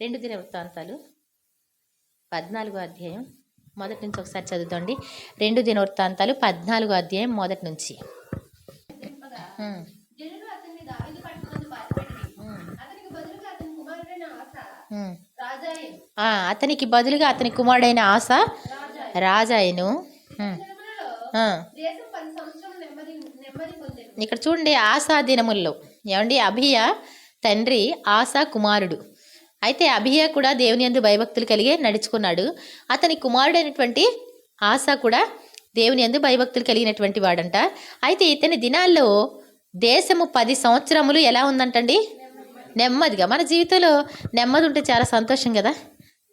రెండు దినవృత్తాంతాలు 14వ అధ్యాయం మొదటి నుంచి ఒకసారి చదువుతండి. రెండు దినవృత్తాంతాలు 14వ అధ్యాయం మొదటి నుంచి. అతనికి బదులుగా అతని కుమారుడైన ఆస రాజాయను. ఇక్కడ చూడండి, ఆసా దినముల్లో ఏమండి, అభియ తండ్రి ఆసా కుమారుడు. అయితే అభియ కూడా దేవుని యందు భయభక్తులు కలిగే నడుచుకున్నాడు. అతని కుమారుడైనటువంటి ఆసా కూడా దేవుని యందు భయభక్తులు కలిగినటువంటి వాడంట. అయితే ఇతని దినాల్లో దేశము 10 సంవత్సరములు ఎలా ఉందంటండి? నెమ్మదిగా. మన జీవితంలో నెమ్మది ఉంటే చాలా సంతోషం కదా.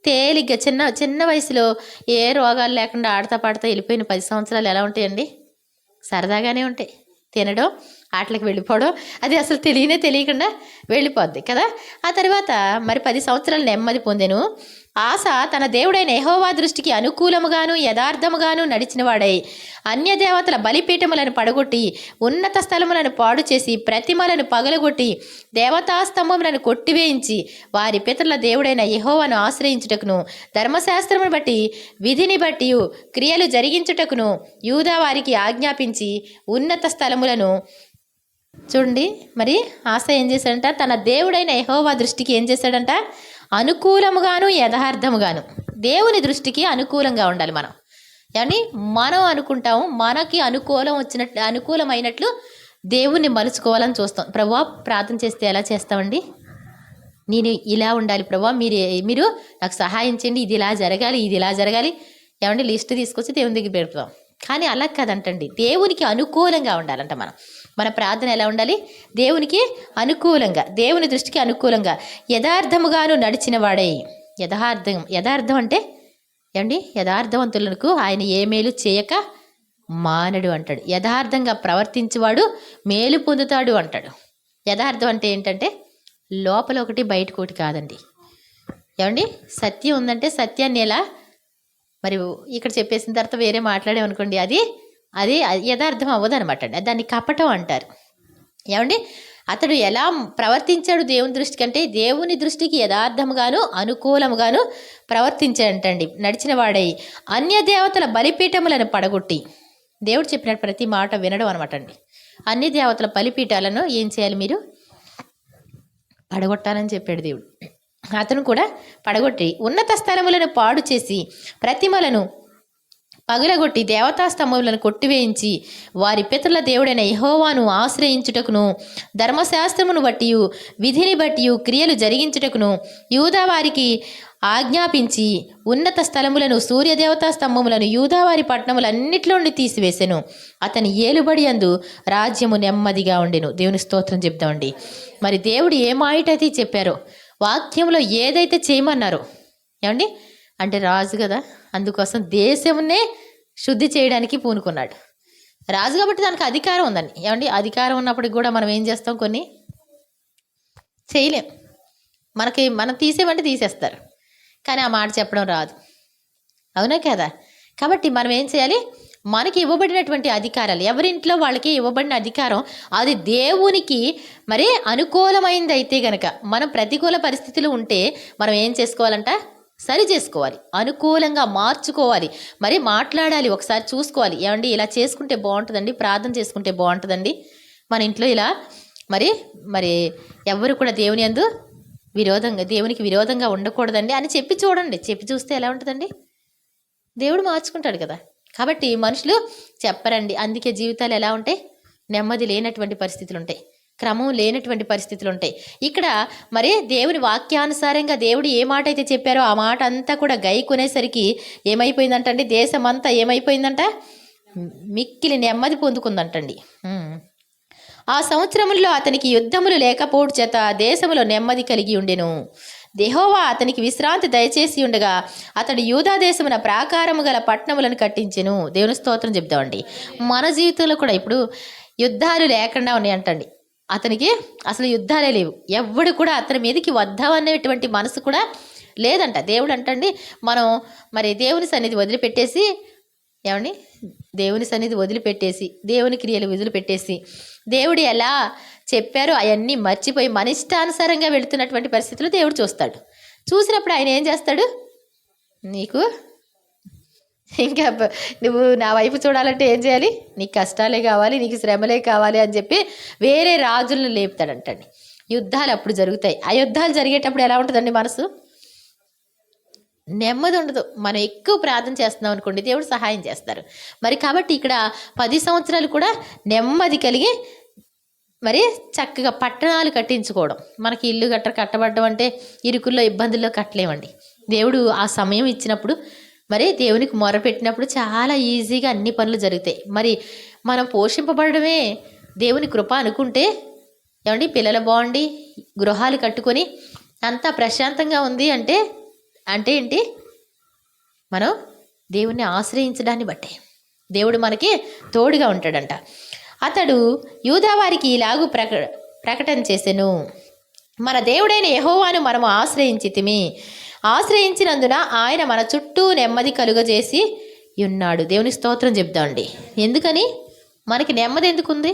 తేలిగ్గా చిన్న వయసులో ఏ రోగాలు లేకుండా ఆడతా పాడతా వెళ్ళిపోయిన 10 సంవత్సరాలు ఎలా ఉంటాయండి? సరదాగానే ఉంటాయి. తినడం, ఆటలకు వెళ్ళిపోవడం, అది అసలు తెలియకుండా వెళ్ళిపోద్ది కదా. ఆ తర్వాత మరి 10 సంవత్సరాలు నెమ్మది పొందెను. ఆస తన దేవుడైన యెహోవా దృష్టికి అనుకూలముగాను యథార్థముగాను నడిచినవాడై అన్య దేవతల బలిపీఠములను పడగొట్టి ఉన్నత స్థలములను పాడు చేసి ప్రతిమలను పగలగొట్టి దేవతాస్తంభములను కొట్టివేయించి వారి పితరుల దేవుడైన యెహోవాను ఆశ్రయించుటకును ధర్మశాస్త్రమును బట్టి విధిని బట్టి క్రియలు జరిగించుటకును యూదా వారికి ఆజ్ఞాపించి ఉన్నత స్థలములను చూడండి. మరి ఆస ఏం చేశాడంట? తన దేవుడైన యెహోవా దృష్టికి ఏం చేశాడంట? అనుకూలముగాను యథార్థముగాను. దేవుని దృష్టికి అనుకూలంగా ఉండాలి మనం. కానీ మనం అనుకుంటాము మనకి అనుకూలమైనట్లు దేవుణ్ణి మలుచుకోవాలని చూస్తాం. ప్రభువా, ప్రార్థన చేస్తే ఎలా చేస్తామండి? నేను ఇలా ఉండాలి ప్రభువా, మీరు నాకు సహాయం చేయండి, ఇది ఇలా జరగాలి ఏమండి లిస్ట్ తీసుకొచ్చి దేవుని దగ్గర పెడతాం. కానీ అలా కాదంటండి, దేవునికి అనుకూలంగా ఉండాలంట మన ప్రార్థన ఎలా ఉండాలి? దేవునికి అనుకూలంగా, దేవుని దృష్టికి అనుకూలంగా యథార్థముగాను నడిచిన వాడే. యథార్థం అంటే ఏమండి, యథార్థవంతులకు ఆయన ఏ మేలు చేయక మానడు అంటాడు. యథార్థంగా ప్రవర్తించేవాడు మేలు పొందుతాడు అంటాడు. యథార్థం అంటే ఏంటంటే లోపల ఒకటి బయటకు ఒకటి కాదండి. ఏమండి, సత్యం ఉందంటే సత్యాన్ని ఎలా మరి ఇక్కడ చెప్పేసిన తర్వాత వేరే మాట్లాడేమనుకోండి, అది యథార్థం అవ్వదు అనమాట అండి. దాన్ని కపటం అంటారు. ఏమండి, అతడు ఎలా ప్రవర్తించాడు దేవుని దృష్టికి అంటే దేవుని దృష్టికి యథార్థముగాను అనుకూలముగాను ప్రవర్తించాడంటండి. నడిచిన వాడై అన్య దేవతల బలిపీఠములను పడగొట్టి, దేవుడు చెప్పిన ప్రతి మాట వినడం అనమాట అండి. అన్ని దేవతల బలిపీఠాలను ఏం చేయాలి? మీరు పడగొట్టాలని చెప్పాడు దేవుడు. అతను కూడా పడగొట్టి ఉన్నత స్థలములను పాడు చేసి ప్రతిమలను పగులగొట్టి దేవతాస్తంభములను కొట్టివేయించి వారి పితరుల దేవుడైన యెహోవాను ఆశ్రయించుటకును ధర్మశాస్త్రమును బట్టి విధిని బట్టి క్రియలు జరిగించుటకును యూదా వారికి ఆజ్ఞాపించి ఉన్నత స్థలములను సూర్యదేవతా స్తంభములను యూదావారి పట్టణములన్నిటిలో నుండి తీసివేసెను. అతని ఏలుబడి యందు రాజ్యము నెమ్మదిగా ఉండెను. దేవుని స్తోత్రం చెప్తామండి. మరి దేవుడు ఏ మాటైతే చెప్పారో, వాక్యంలో ఏదైతే చేయమన్నారో, ఏమండి అంటే రాజు కదా, అందుకోసం దేశమునే శుద్ధి చేయడానికి పూనుకున్నాడు రాజు కాబట్టి దానికి అధికారం ఉందండి. ఏమండి, అధికారం ఉన్నప్పటికి కూడా మనం ఏం చేస్తాం? కొన్ని చేయలేం. మనం తీసేమంటే తీసేస్తారు, కానీ ఆ మాట చెప్పడం రాదు. అవునా కదా? కాబట్టి మనం ఏం చేయాలి? మనకి ఇవ్వబడినటువంటి అధికారాలు, ఎవరింట్లో వాళ్ళకి ఇవ్వబడిన అధికారం అది దేవునికి మరి అనుకూలమైంది అయితే గనక, మనం ప్రతికూల పరిస్థితులు ఉంటే మనం ఏం చేసుకోవాలంట? సరి చేసుకోవాలి, అనుకూలంగా మార్చుకోవాలి, మరి మాట్లాడాలి, ఒకసారి చూసుకోవాలి. ఏమండి, ఇలా చేసుకుంటే బాగుంటుందండి, ప్రార్థన చేసుకుంటే బాగుంటుందండి, మన ఇంట్లో ఇలా మరి ఎవరు కూడా దేవునికి విరోధంగా ఉండకూడదండి అని చెప్పి చూడండి. చెప్పి చూస్తే ఎలా ఉంటుందండి? దేవుడు మార్చుకుంటాడు కదా. కాబట్టి మనుషులు చెప్పరండి. అందుకే జీవితాలు ఎలా ఉంటాయి? నెమ్మది లేనటువంటి పరిస్థితులు ఉంటాయి, క్రమం లేనటువంటి పరిస్థితులు ఉంటాయి. ఇక్కడ మరి దేవుని వాక్యానుసారంగా దేవుడు ఏ మాట అయితే చెప్పారో ఆ మాట అంతా కూడా కొనేసరికి ఏమైపోయిందంటండి? దేశం అంతా ఏమైపోయిందంట? మిక్కిలి నెమ్మది పొందుకుందంటండి. ఆ సంవత్సరములలో అతనికి యుద్ధములు లేకపోవడం చేత దేశములో నెమ్మది కలిగి ఉండెను. యెహోవా అతనికి విశ్రాంతి దయచేసి ఉండగా అతడు యూదా దేశమున ప్రాకారము గల పట్టణములను కట్టించెను. దేవుని స్తోత్రం చెప్తామండి. మన జీవితంలో కూడా ఇప్పుడు యుద్ధాలు లేకుండా ఉన్నాయంటండి. అతనికి అసలు యుద్ధాలే లేవు. ఎవడు కూడా అతని మీదకి వద్దామనేటువంటి మనసు కూడా లేదంట. దేవుడు అంటండి, మనం మరి దేవుని సన్నిధి వదిలిపెట్టేసి, ఏమండి, దేవుని సన్నిధి వదిలిపెట్టేసి, దేవుని క్రియలు వదిలిపెట్టేసి, దేవుడు ఎలా చెప్పారో అవన్నీ మర్చిపోయి మన ఇష్టానుసారంగా వెళుతున్నటువంటి పరిస్థితులు దేవుడు చూస్తాడు. చూసినప్పుడు ఆయన ఏం చేస్తాడు, నీకు ఇంకా నువ్వు నా వైపు చూడాలంటే ఏం చేయాలి, నీకు కష్టాలే కావాలి, నీకు శ్రమలే కావాలి అని చెప్పి వేరే రాజులను లేపుతాడంటండి. యుద్ధాలు అప్పుడు జరుగుతాయి. ఆ యుద్ధాలు జరిగేటప్పుడు ఎలా ఉంటుందండి మనసు, నెమ్మది ఉండదు. మనం ఎక్కువ ప్రార్థన చేస్తున్నాం అనుకోండి, దేవుడు సహాయం చేస్తారు. మరి కాబట్టి ఇక్కడ 10 సంవత్సరాలు కూడా నెమ్మది కలిగి మరి చక్కగా పట్టణాలు కట్టించుకోవడం. మనకి ఇల్లు కట్టబడడం అంటే ఇరుకుల్లో ఇబ్బందుల్లో కట్టలేమండి. దేవుడు ఆ సమయం ఇచ్చినప్పుడు మరి దేవునికి మొరపెట్టినప్పుడు చాలా ఈజీగా అన్ని పనులు జరుగుతాయి. మరి మనం పోషింపబడమే దేవుని కృప అనుకుంటే ఏమండి, పిల్లలు బాగుండి గృహాలు కట్టుకొని అంతా ప్రశాంతంగా ఉంది అంటే అంటే ఏంటి, మనం దేవుణ్ణి ఆశ్రయించడాన్ని బట్టే దేవుడు మనకి తోడుగా ఉంటాడంట. అతడు యూదా వారికి ఇలాగూ ప్రకటన చేసెను, మన దేవుడైన యెహోవాను మనము ఆశ్రయించితిమి, ఆశ్రయించినందున ఆయన మన చుట్టూ నెమ్మది కలుగజేసి ఉన్నాడు. దేవుని స్తోత్రం చెప్దామండి. ఎందుకని మనకి నెమ్మది ఎందుకుంది,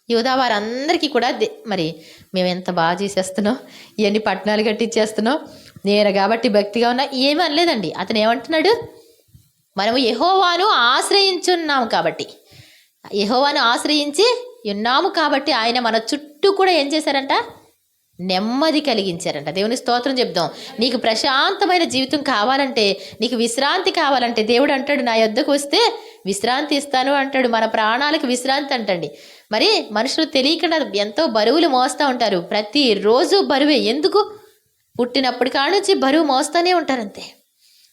యూదా వారందరికీ కూడా మరి మేము ఎంత బాగా చేసేస్తున్నాం, ఇవన్నీ పట్టణాలు కట్టించేస్తున్నాం, నేను కాబట్టి భక్తిగా ఉన్నా, ఏమీ అనలేదండి. అతను ఏమంటున్నాడు, మనము యెహోవాను ఆశ్రయించున్నాము కాబట్టి, యెహోవాను ఆశ్రయించి ఉన్నాము కాబట్టి ఆయన మన చుట్టూ కూడా ఏం చేశారంట, నెమ్మది కలిగించారంట. దేవుని స్తోత్రం చెప్దాం. నీకు ప్రశాంతమైన జీవితం కావాలంటే, నీకు విశ్రాంతి కావాలంటే దేవుడు అంటాడు, నా యొద్దకు వస్తే విశ్రాంతి ఇస్తాను అంటాడు. మన ప్రాణాలకు విశ్రాంతి అంటండి. మరి మనుషులు తెలియకుండా ఎంతో బరువులు మోస్తూ ఉంటారు. ప్రతిరోజు బరువే. ఎందుకు, పుట్టినప్పటి కాడ నుంచి బరువు మోస్తూనే ఉంటారు అంతే.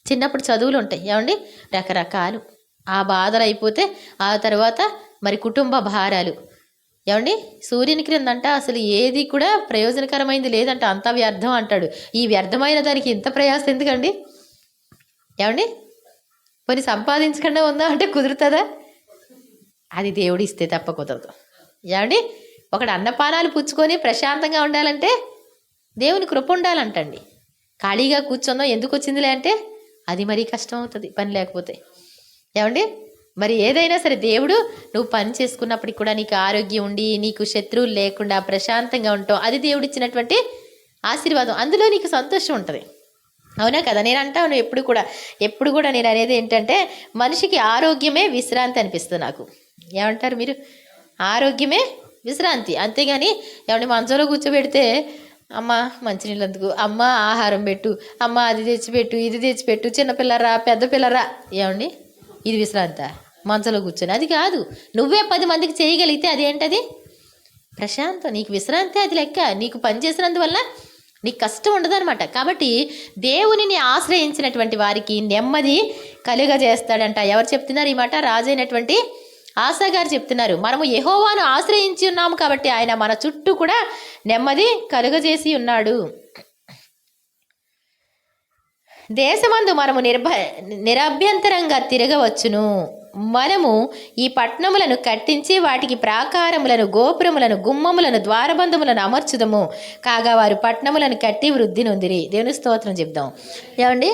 చిన్నప్పుడు చదువులు ఉంటాయి ఏమండి, రకరకాలు, ఆ బాధలు అయిపోతే ఆ తర్వాత మరి కుటుంబ భారాలు ఏమండి. సూర్యుని క్రిందంట అసలు ఏది కూడా ప్రయోజనకరమైంది లేదంట, అంతా వ్యర్థం అంటాడు. ఈ వ్యర్థమైన దానికి ఇంత ప్రయాసం ఎందుకండి ఏమండి. కొన్ని సంపాదించకుండా ఉందా అంటే కుదురుతుందా, అది దేవుడు ఇస్తే తప్ప కుదరదు ఏమండి. ఒకడు అన్నపానాలు పుచ్చుకొని ప్రశాంతంగా ఉండాలంటే దేవుని కృప ఉండాలంటండి. ఖాళీగా కూర్చుందాం ఎందుకు వచ్చిందిలే అంటే అది మరీ కష్టం అవుతుంది పని లేకపోతే ఏమండి. మరి ఏదైనా సరే దేవుడు నువ్వు పని చేసుకున్నప్పటికి కూడా నీకు ఆరోగ్యం ఉండి నీకు శత్రువులు లేకుండా ప్రశాంతంగా ఉంటావు, అది దేవుడు ఇచ్చినటువంటి ఆశీర్వాదం. అందులో నీకు సంతోషం ఉంటుంది. అవునా కదా. నేను అంటాను ఎప్పుడు కూడా నేను అనేది ఏంటంటే, మనిషికి ఆరోగ్యమే విశ్రాంతి అనిపిస్తుంది నాకు. ఏమంటారు మీరు, ఆరోగ్యమే విశ్రాంతి. అంతేగాని ఏమంటే మంచంలో కూర్చోబెడితే అమ్మ మంచినీళ్ళు అందుకు, అమ్మ ఆహారం పెట్టు, అమ్మ అది తెచ్చిపెట్టు, ఇది తెచ్చిపెట్టు, చిన్నపిల్లరా పెద్ద పిల్లరా, ఏమండి ఇది విశ్రాంతి మంచంలో కూర్చొని, అది కాదు. నువ్వే 10 మందికి చేయగలిగితే అదేంటది ప్రశాంతం, నీకు విశ్రాంతి, అది లెక్క. నీకు పని చేసినందువల్ల నీకు కష్టం ఉండదన్నమాట. కాబట్టి దేవునిని ఆశ్రయించినటువంటి వారికి నెమ్మది కలుగజేస్తాడంట. ఎవరు చెప్తున్నారు ఈ మాట, రాజైనటువంటి ఆసా గారు చెప్తున్నారు. మనము యెహోవాను ఆశ్రయించి ఉన్నాము కాబట్టి ఆయన మన చుట్టూ కూడా నెమ్మది కలుగజేసి ఉన్నాడు. దేశమందు మనము నిరభ్యంతరంగా తిరగవచ్చును. మనము ఈ పట్టణములను కట్టించి వాటికి ప్రాకారములను, గోపురములను, గుమ్మములను, ద్వారబంధములను అమర్చుదము. కాగా వారు పట్టణములను కట్టి వృద్ధి నొందిరి. దేవుని స్తోత్రం చెప్దాం. ఏమండి,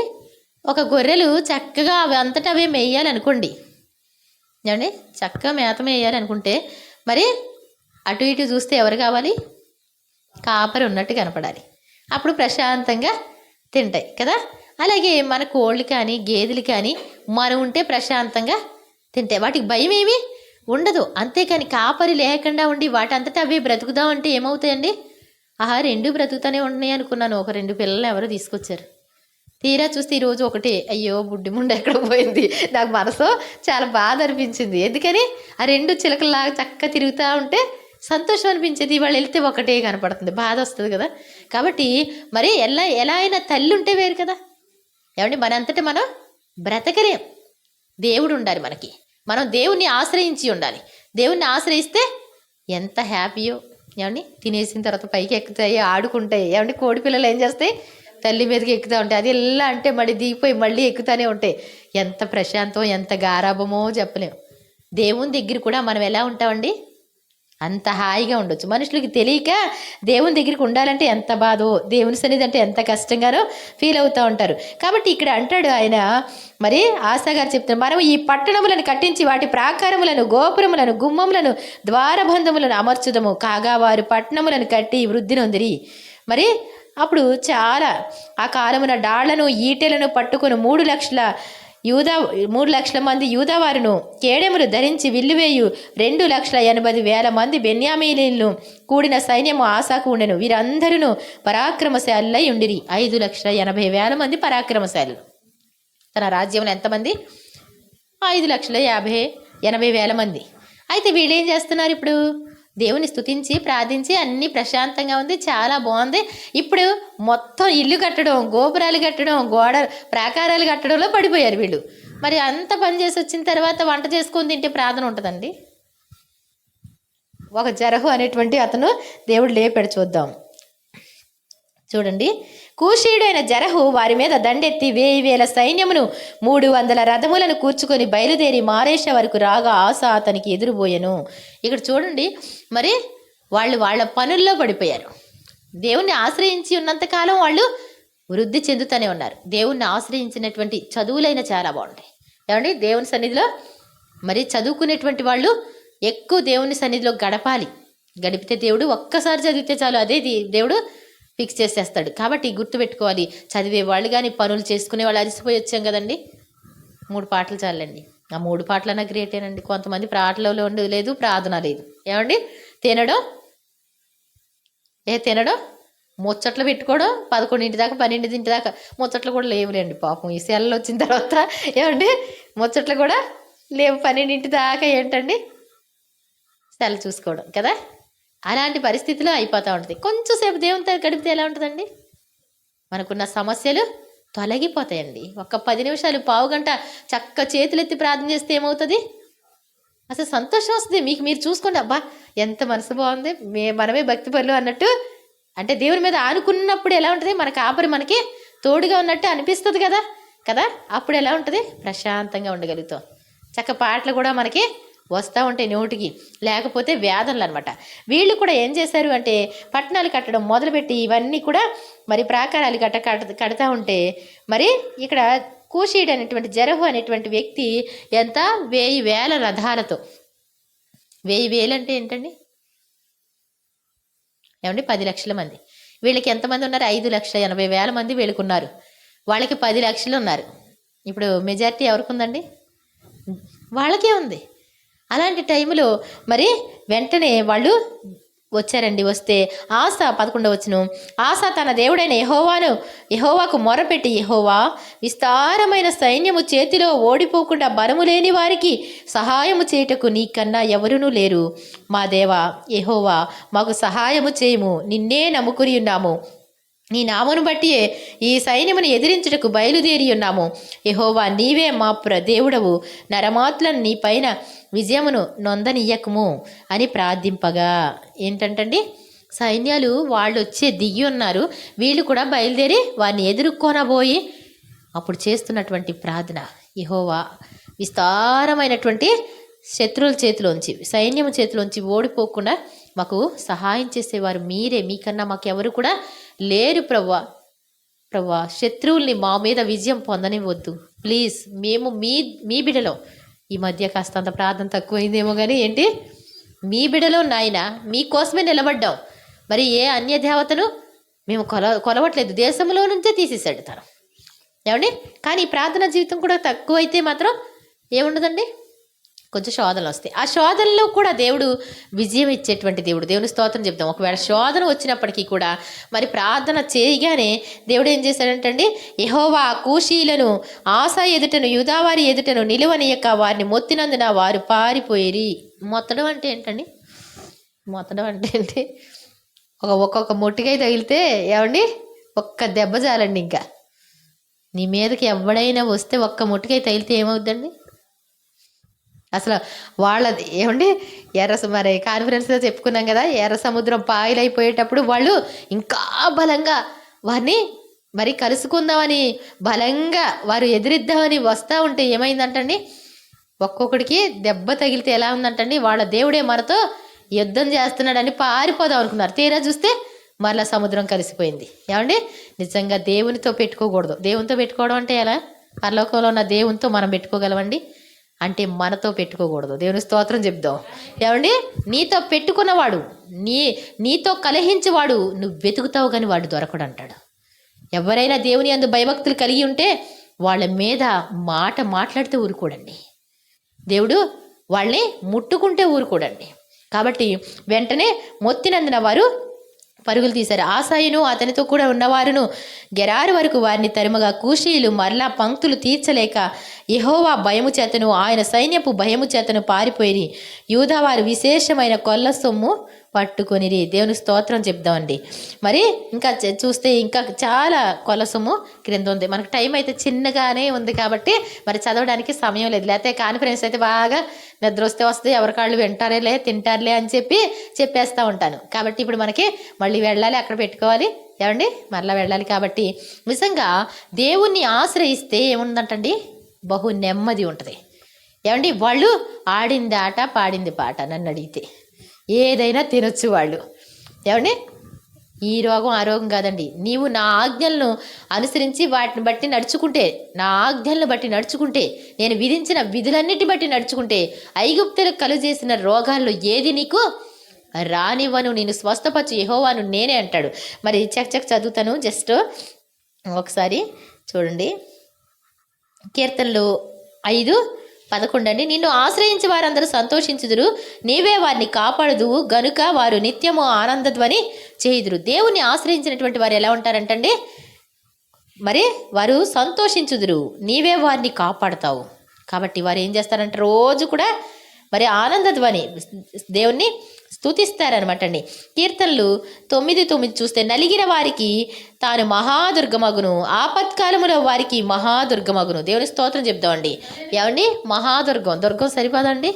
ఒక గొర్రెలు చక్కగా అవి అంతటా అవే మేయాలనుకోండి, ఏమండి చక్కగా మేత మేయాలనుకుంటే మరి అటు ఇటు చూస్తే ఎవరు కావాలి, కాపరి ఉన్నట్టు కనపడాలి. అప్పుడు ప్రశాంతంగా తింటాయి కదా. అలాగే మన కోళ్ళు కానీ గేదెలు కానీ మనం ఉంటే ప్రశాంతంగా తింటాయి, వాటికి భయం ఏమీ ఉండదు. అంతేకాని కాపరి లేకుండా ఉండి వాటి అంతటా అవి బ్రతుకుదామంటే ఏమవుతాయండి, రెండు బ్రతుకుతానే ఉంటున్నాయి అనుకున్నాను. ఒక 2 పిల్లలు ఎవరో తీసుకొచ్చారు, తీరా చూస్తే ఈరోజు ఒకటి, అయ్యో బుడ్డి ముండ ఎక్కడ పోయింది. నాకు మనసు చాలా బాధ అనిపించింది. ఎందుకని ఆ 2 చిలకల్లాగా చక్కగా తిరుగుతూ ఉంటే సంతోషం అనిపించేది. వాళ్ళు వెళ్తే ఒకటే కనపడుతుంది, బాధ వస్తుంది కదా. కాబట్టి మరి ఎలా అయినా తల్లి ఉంటే వేరు కదా. ఏమండి మనంతటా మనం బ్రతకలేం, దేవుడు ఉండాలి మనకి. మనం దేవుణ్ణి ఆశ్రయించి ఉండాలి. దేవుణ్ణి ఆశ్రయిస్తే ఎంత హ్యాపీయో. ఏమండి తినేసిన తర్వాత పైకి ఎక్కుతాయి, ఆడుకుంటాయి. ఏమండి కోడి పిల్లలు ఏం చేస్తాయి, తల్లి మీదకి ఎక్కుతూ ఉంటాయి. అది ఎలా అంటే మళ్ళీ దిగిపోయి మళ్ళీ ఎక్కుతూనే ఉంటాయి. ఎంత ప్రశాంతం, ఎంత గారాభమో చెప్పలేం. దేవుని దగ్గర కూడా మనం ఎలా ఉంటామండి, అంత హాయిగా ఉండొచ్చు. మనుషులకి తెలియక దేవుని దగ్గరికి ఉండాలంటే ఎంత బాధో, దేవుని సన్నిధి అంటే ఎంత కష్టంగానో ఫీల్ అవుతూ ఉంటారు. కాబట్టి ఇక్కడ అంటాడు ఆయన, మరి ఆశా గారు చెప్తున్నారు, మనం ఈ పట్టణములను కట్టించి వాటి ప్రాకారములను, గోపురములను, గుమ్మములను, ద్వారబంధములను అమర్చుదము. కాగా వారు పట్టణములను కట్టి వృద్ధి నొందిరి. మరి అప్పుడు చాలా ఆ కాలమున డాళ్లను ఈటెలను పట్టుకుని 3,00,000 మంది యూదావారును, కేడెములు ధరించి విల్లువేయు 2,80,000 మంది బెన్యామీనీలను కూడిన సైన్యము ఆసాకు ఉండెను. వీరందరూ పరాక్రమశాలులై ఉండిరి. 5,80,000 మంది పరాక్రమశాలులు. తన రాజ్యంలో ఎంతమంది? 5,80,000 మంది. అయితే వీళ్ళు ఏం చేస్తున్నారు? ఇప్పుడు దేవుని స్తుతించి ప్రార్థించి అన్నీ ప్రశాంతంగా ఉంది, చాలా బాగుంది. ఇప్పుడు మొత్తం ఇల్లు కట్టడం, గోపురాలు కట్టడం, ప్రాకారాలు కట్టడంలో పడిపోయారు వీళ్ళు. మరి అంత పని చేసి వచ్చిన తర్వాత వంట చేసుకొని తింటే ప్రార్థన ఉంటుందండి? ఒక జరహు అనేటువంటి అతను దేవుడు లేపాడు. చూద్దాం, చూడండి. కూషీయుడైన జరహు వారి మీద దండెత్తి 1,000 సైన్యమును 300 రథములను కూర్చుకొని బయలుదేరి మారేష వరకు రాగా ఆసా అతనికి ఎదురుబోయెను. ఇక్కడ చూడండి, మరి వాళ్ళ పనుల్లో పడిపోయారు. దేవుణ్ణి ఆశ్రయించి ఉన్నంతకాలం వాళ్ళు వృద్ధి చెందుతూనే ఉన్నారు. దేవుణ్ణి ఆశ్రయించినటువంటి చదువులైన చాలా బాగుంటాయి. ఏమండి, దేవుని సన్నిధిలో మరి చదువుకునేటువంటి వాళ్ళు ఎక్కువ దేవుని సన్నిధిలో గడిపితే దేవుడు ఒక్కసారి చదివితే చాలు, అదే దేవుడు ఫిక్స్ చేసేస్తాడు. కాబట్టి గుర్తుపెట్టుకోవాలి, చదివే వాళ్ళు కానీ పనులు చేసుకునే వాళ్ళు అలసిపోయి వచ్చాం కదండి. 3 పాటలు చాలండి. ఆ 3 పాటలన్నా గ్రేటేనండి. కొంతమంది పాటలలో ఉండదు లేదు, ప్రార్థన లేదు. ఏమండి, తినడం ముచ్చట్లు పెట్టుకోవడం 11 దాకా 12 దాకా ముచ్చట్లు కూడా లేవులేండి. పాపం ఈ సెల్లు వచ్చిన తర్వాత ఏమండి ముచ్చట్లు కూడా లేవు. 12 దాకా ఏంటండి సెల్ చూసుకోవడం కదా. అలాంటి పరిస్థితిలో అయిపోతూ ఉంటుంది. కొంచెం సేపు దేవునితో గడిపితే ఎలా ఉంటుందండి? మనకున్న సమస్యలు తొలగిపోతాయండి. ఒక 10 నిమిషాలు, పావు గంట చక్క చేతులెత్తి ప్రార్థన చేస్తే ఏమవుతుంది? అసలు సంతోషం వస్తుంది. మీరు చూసుకోండి, అబ్బా ఎంత మనసు బాగుంది, మనమే భక్తి పనులు అన్నట్టు. అంటే దేవుని మీద ఆనుకున్నప్పుడు ఎలా ఉంటుంది? మన కాపరి మనకి తోడుగా ఉన్నట్టు అనిపిస్తుంది కదా. అప్పుడు ఎలా ఉంటుంది? ప్రశాంతంగా ఉండగలుగుతాం. చక్క పాటలు కూడా మనకి వస్తూ ఉంటాయి నోటికి. లేకపోతే వ్యాధులు అనమాట. వీళ్ళు కూడా ఏం చేశారు అంటే పట్టణాలు కట్టడం మొదలుపెట్టి ఇవన్నీ కూడా మరి ప్రాకారాలు కడతా ఉంటే, మరి ఇక్కడ కూషీయుడు అనేటువంటి జరహు అనేటువంటి వ్యక్తి ఎంత 1,000 రథాలతో, 1,000 అంటే ఏంటండి? ఏమండి, 10 లక్షల మంది. వీళ్ళకి ఎంతమంది ఉన్నారు? 5,80,000 మంది వీళ్ళకి ఉన్నారు. వాళ్ళకి 10 లక్షలు ఉన్నారు. ఇప్పుడు మెజారిటీ ఎవరికి ఉందండి? వాళ్ళకే ఉంది. అలాంటి టైంలో మరి వెంటనే వాళ్ళు వచ్చారండి. వస్తే ఆసా 11వ వచనం, ఆసా తన దేవుడైన యెహోవాకు మొరపెట్టి, యెహోవా, విస్తారమైన సైన్యము చేతిలో ఓడిపోకుండా బలము లేని వారికి సహాయము చేయుటకు నీకన్నా ఎవరునూ లేరు. మా దేవా యెహోవా, మాకు సహాయము చేయము, నిన్నే నమ్ముకుని ఉన్నాము. నీ నామను బట్టి ఈ సైన్యమును ఎదిరించుటకు బయలుదేరి ఉన్నాము. యెహోవా, నీవే మా దేవుడవు, నరమాత్లను నీ పైన విజయమును నొందనియ్యకము అని ప్రార్థింపగా. ఏంటంటండి, సైన్యాలు వాళ్ళు దిగి ఉన్నారు. వీళ్ళు కూడా బయలుదేరి వారిని ఎదుర్కొనబోయి అప్పుడు చేస్తున్నటువంటి ప్రార్థన, యెహోవా, విస్తారమైనటువంటి శత్రువుల చేతిలోంచి, సైన్యం చేతిలోంచి ఓడిపోకుండా మాకు సహాయం చేసేవారు మీరే, మీకన్నా మాకెవరు కూడా లేరు ప్రవ్వా. శత్రువుల్ని మా మీద విజయం పొందనివ్వద్దు ప్లీజ్. మేము మీ బిడలో, ఈ మధ్య కాస్తంత ప్రార్థన తక్కువైందేమో కానీ ఏంటి, మీ బిడలో నాయన మీకోసమే నిలబడ్డాం. మరి ఏ అన్య దేవతను మేము కొలవట్లేదు, దేశంలో నుంచే తీసేసాడు తను. ఏమండి, కానీ ప్రార్థన జీవితం కూడా తక్కువైతే మాత్రం ఏముండదండి, కొంచెం శోధనలు వస్తాయి. ఆ శోధనలో కూడా దేవుడు విజయం ఇచ్చేటువంటి దేవుడు. దేవుని స్తోత్రం చెప్తాం. ఒకవేళ శోధన వచ్చినప్పటికీ కూడా మరి ప్రార్థన చేయగానే దేవుడు ఏం చేశాడంటండి, యెహోవా కూషీలను ఆసా ఎదుటను యూదావారి ఎదుటను నిలువనీయక వారిని మొత్తినందున వారు పారిపోయిరి. మొత్తడం అంటే ఏంటండి? ఒక్కొక్క మొట్టికాయ తగిలితే ఏమండి ఒక్క దెబ్బ చాలండి. ఇంకా నీ మీదకి ఎవడైనా వస్తే ఒక్క మొట్టికాయ తగిలితే ఏమవుద్దండి? అసలు వాళ్ళది ఏమండి మరి కాన్ఫరెన్స్లో చెప్పుకున్నాం కదా, ఎర్ర సముద్రం పాయలైపోయేటప్పుడు వాళ్ళు ఇంకా బలంగా వారిని మరి కలుసుకుందామని బలంగా వారు ఎదిరిద్దామని వస్తూ ఉంటే ఏమైందంటండి, ఒక్కొక్కడికి దెబ్బ తగిలితే ఎలా ఉందంటండి, వాళ్ళ దేవుడే మనతో యుద్ధం చేస్తున్నాడని పారిపోదాం అనుకున్నారు. తీరా చూస్తే మరలా సముద్రం కలిసిపోయింది. ఏమండి, నిజంగా దేవునితో పెట్టుకోకూడదు. దేవునితో పెట్టుకోవడం అంటే ఎలా? పరలోకంలో ఉన్న దేవునితో మనం పెట్టుకోగలమండి? అంటే మనతో పెట్టుకోకూడదు. దేవుని స్తోత్రం చెప్దాం. ఏమండి, నీతో పెట్టుకున్నవాడు, నీతో కలహించేవాడు నువ్వు వెతుకుతావు కానీ వాడు దొరకడు అంటాడు. ఎవరైనా దేవుని యందు భయభక్తులు కలిగి ఉంటే వాళ్ళ మీద మాట్లాడితే ఊరుకోడండి. దేవుడు వాళ్ళని ముట్టుకుంటే ఊరుకోడండి. కాబట్టి వెంటనే మొత్తినందున వారు పరుగులు తీశారు. ఆసాయును అతనితో కూడా ఉన్నవారును గెరారు వరకు వారిని తరుమగా కూషీయులు మరలా పంక్తులు తీర్చలేక యెహోవా భయము చేతను ఆయన సైన్యపు భయము చేతను పారిపోయి యూదావారు విశేషమైన కొల్ల సొమ్ము పట్టుకొనిరి. దేవుని స్తోత్రం చెప్దామండి. మరి ఇంకా చూస్తే ఇంకా చాలా కొల్ల సొమ్ము క్రింద ఉంది. మనకు టైం అయితే చిన్నగానే ఉంది కాబట్టి మరి చదవడానికి సమయం లేదు. లేకపోతే కాన్ఫరెన్స్ అయితే బాగా నిద్ర వస్తే ఎవరికాళ్ళు వింటారేలే తింటారులే అని చెప్పేస్తూ ఉంటాను. కాబట్టి ఇప్పుడు మనకి మళ్ళీ వెళ్ళాలి, అక్కడ పెట్టుకోవాలి. ఏమండి, మరలా వెళ్ళాలి. కాబట్టి నిజంగా దేవుణ్ణి ఆశ్రయిస్తే ఏముందంటండి, బహు నెమ్మది ఉంటుంది. ఏమండి, వాళ్ళు ఆడింది ఆట పాడింది పాట. నన్ను అడిగితే ఏదైనా తినొచ్చు వాళ్ళు. ఏమండి, ఈ రోగం ఆ రోగం కాదండి. నీవు నా ఆజ్ఞలను అనుసరించి వాటిని బట్టి నడుచుకుంటే, నా ఆజ్ఞలను బట్టి నడుచుకుంటే, నేను విధించిన విధులన్నిటి బట్టి నడుచుకుంటే ఐగుప్తులకు కలుగజేసిన రోగాల్లో ఏది నీకు రానివ్వను, నేను స్వస్థపరచు యెహోవాను నేనే అంటాడు. మరి చదువుతాను, జస్ట్ ఒకసారి చూడండి. కీర్తనలు 5:11 అండి. నిన్ను ఆశ్రయించి వారందరూ సంతోషించుదురు, నీవే వారిని కాపాడుదువు గనుక వారు నిత్యము ఆనందధ్వని చేయుదురు. దేవుని ఆశ్రయించినటువంటి వారు ఎలా ఉంటారంటండి, మరి వారు సంతోషించుదురు, నీవే వారిని కాపాడుతావు. కాబట్టి వారు ఏం చేస్తారంటే రోజు కూడా మరి ఆనందధ్వని దేవుణ్ణి స్తుతిస్తారనమాట అండి. కీర్తనలు 9:9 చూస్తే నలిగిన వారికి తాను మహాదుర్గమగును, ఆపత్కాలములో వారికి మహాదుర్గమగును. దేవుని స్తోత్రం చెప్దామండి. ఏమండి, దుర్గం సరిపోదండి,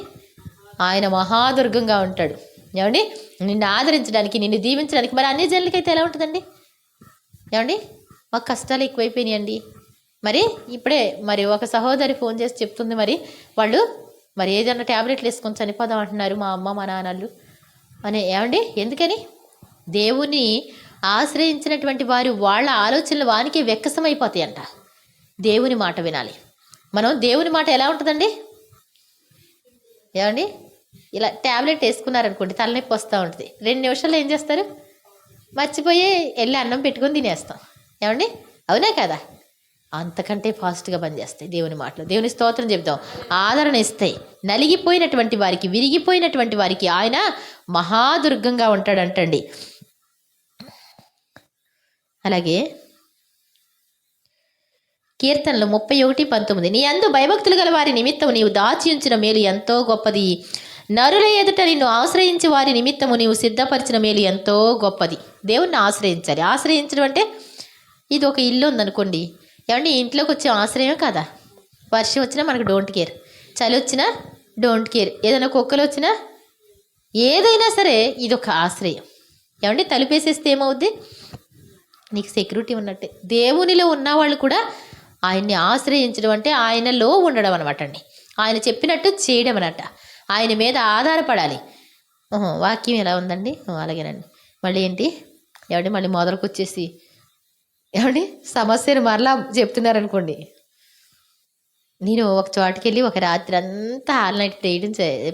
ఆయన మహాదుర్గంగా ఉంటాడు. ఏమండి, నిన్ను ఆదరించడానికి, నిన్ను దీవించడానికి. మరి అన్ని జనులకైతే ఎలా ఉంటుందండి? ఏమండి, మాకు కష్టాలు ఎక్కువైపోయినాయండి. మరి ఇప్పుడే మరి ఒక సహోదరి ఫోన్ చేసి చెప్తుంది, మరి వాళ్ళు మరి ఏదైనా ట్యాబ్లెట్లు వేసుకొని చనిపోదాం అంటున్నారు మా అమ్మ మా నాన్నలు అని. ఏమండి, ఎందుకని? దేవుని ఆశ్రయించినటువంటి వారు వాళ్ళ ఆలోచనలు వానికి వెక్కసమైపోతాయి అంట. దేవుని మాట వినాలి మనం. దేవుని మాట ఎలా ఉంటుందండి? ఏమండి, ఇలా ట్యాబ్లెట్ వేసుకున్నారనుకోండి, తలనొప్పి వస్తూ ఉంటుంది. 2 నిమిషాల్లో ఏం చేస్తారు? మర్చిపోయి వెళ్ళి అన్నం పెట్టుకొని తినేస్తాం. ఏమండి, అవునా కదా? అంతకంటే ఫాస్ట్గా పనిచేస్తాయి దేవుని మాటలు. దేవుని స్తోత్రం చెప్దాం. ఆదరణ ఇస్తాయి. నలిగిపోయినటువంటి వారికి, విరిగిపోయినటువంటి వారికి ఆయన మహాదుర్గంగా ఉంటాడంటండి. అలాగే కీర్తనలు 31:19 నీ యందు భయభక్తులు గల వారి నిమిత్తము నీవు దాచి ఉంచిన మేలు ఎంతో గొప్పది, నరుల ఎదుట నిన్ను ఆశ్రయించి వారి నిమిత్తము నీవు సిద్ధపరిచిన మేలు ఎంతో గొప్పది. దేవుణ్ణి ఆశ్రయించాలి. ఆశ్రయించడం అంటే ఇది ఒక ఇల్లు ఉందనుకోండి, ఏమంటే ఇంట్లోకి వచ్చే ఆశ్రయం కదా. వర్షం వచ్చినా మనకు డోంట్ కేర్, చలి వచ్చినా డోంట్ కేర్, ఏదైనా కుక్కలు వచ్చినా ఏదైనా సరే ఇది ఒక ఆశ్రయం. ఏమంటే తలుపేసేస్తే ఏమవుద్ది? నీకు సెక్యూరిటీ ఉన్నట్టే. దేవునిలో ఉన్నవాళ్ళు కూడా ఆయన్ని ఆశ్రయించడం అంటే ఆయనలో ఉండడం అనమాట అండి. ఆయన చెప్పినట్టు చేయడం అనమాట. ఆయన మీద ఆధారపడాలి. వాక్యం ఎలా ఉందండి? అలాగేనండి. మళ్ళీ ఏంటి? ఏమండి, మళ్ళీ మొదలకు వచ్చేసి ఏమండి సమస్యను మరలా చెప్తున్నారనుకోండి. నేను ఒక చోటుకి వెళ్ళి ఒక రాత్రి అంతా ఆల్ నైట్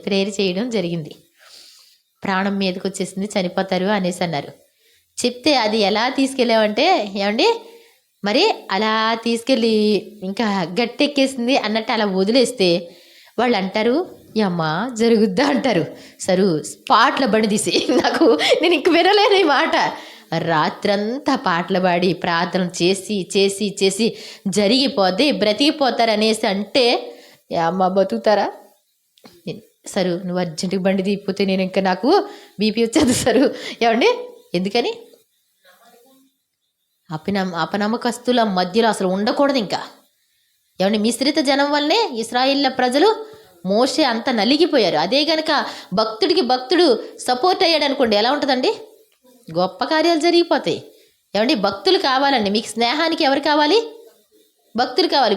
ప్రేయర్ చేయడం జరిగింది. ప్రాణం మీదకి వచ్చేసింది, చనిపోతారు అనేసి అన్నారు. చెప్తే అది ఎలా తీసుకెళ్ళామంటే, ఏమండి మరి అలా తీసుకెళ్ళి ఇంకా గట్టెక్కేసింది అన్నట్టు అలా వదిలేస్తే వాళ్ళు అంటారు, అమ్మ జరుగుద్దా అంటారు. సరు పాటల బండి తీసి నాకు నేను ఇంక వినలేను ఈ మాట. రాత్రంతా పాటలు పాడి ప్రార్థన చేసి చేసి చేసి జరిగిపోద్ది, బ్రతికిపోతారు అనేసి అంటే అమ్మ బతుకుతారా? సరు నువ్వు అర్జెంటుగా బండి తీయకపోతే నేను ఇంకా నాకు బీపీ వచ్చేది సరు. ఏమండి, ఎందుకని? అపనమ్మకస్తుల మధ్యలో అసలు ఉండకూడదు ఇంకా. ఏమండి, మిశ్రిత జనం వల్లనే ఇశ్రాయేళ్ల ప్రజలు మోషే అంత నలిగిపోయారు. అదే గనక భక్తుడికి భక్తుడు సపోర్ట్ అయ్యాడు అనుకోండి, ఎలా ఉంటుందండి? గొప్ప కార్యాలు జరిగిపోతాయి. ఏమండి, భక్తులు కావాలండి. మీకు స్నేహానికి ఎవరు కావాలి? భక్తులు కావాలి.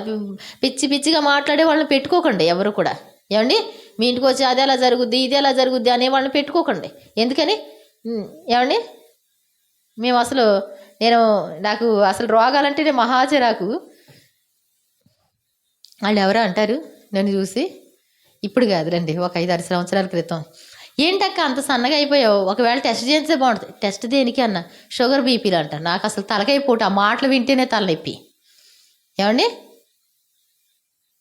పిచ్చి పిచ్చిగా మాట్లాడే వాళ్ళని పెట్టుకోకండి ఎవరు కూడా. ఏమండి, మీ ఇంటికి వచ్చి అది ఎలా జరుగుద్ది ఇది ఎలా జరుగుద్ది అనే వాళ్ళని పెట్టుకోకండి. ఎందుకని? ఏమండి, నాకు అసలు రోగాలంటేనే మహాచిరాకు. వాళ్ళు ఎవరో అంటారు నన్ను చూసి, ఇప్పుడు కాదులండి, ఒక 5-6 సంవత్సరాల క్రితం. ఏంటక్క అంత సన్నగా అయిపోయావు, ఒకవేళ టెస్ట్ చేస్తే బాగుంటుంది. టెస్ట్ దేనికి అన్న? షుగర్ బీపీలు అంట. నాకు అసలు తలకాయ పోటు, ఆ మాటలు వింటేనే తలనొప్పి. ఏమండి,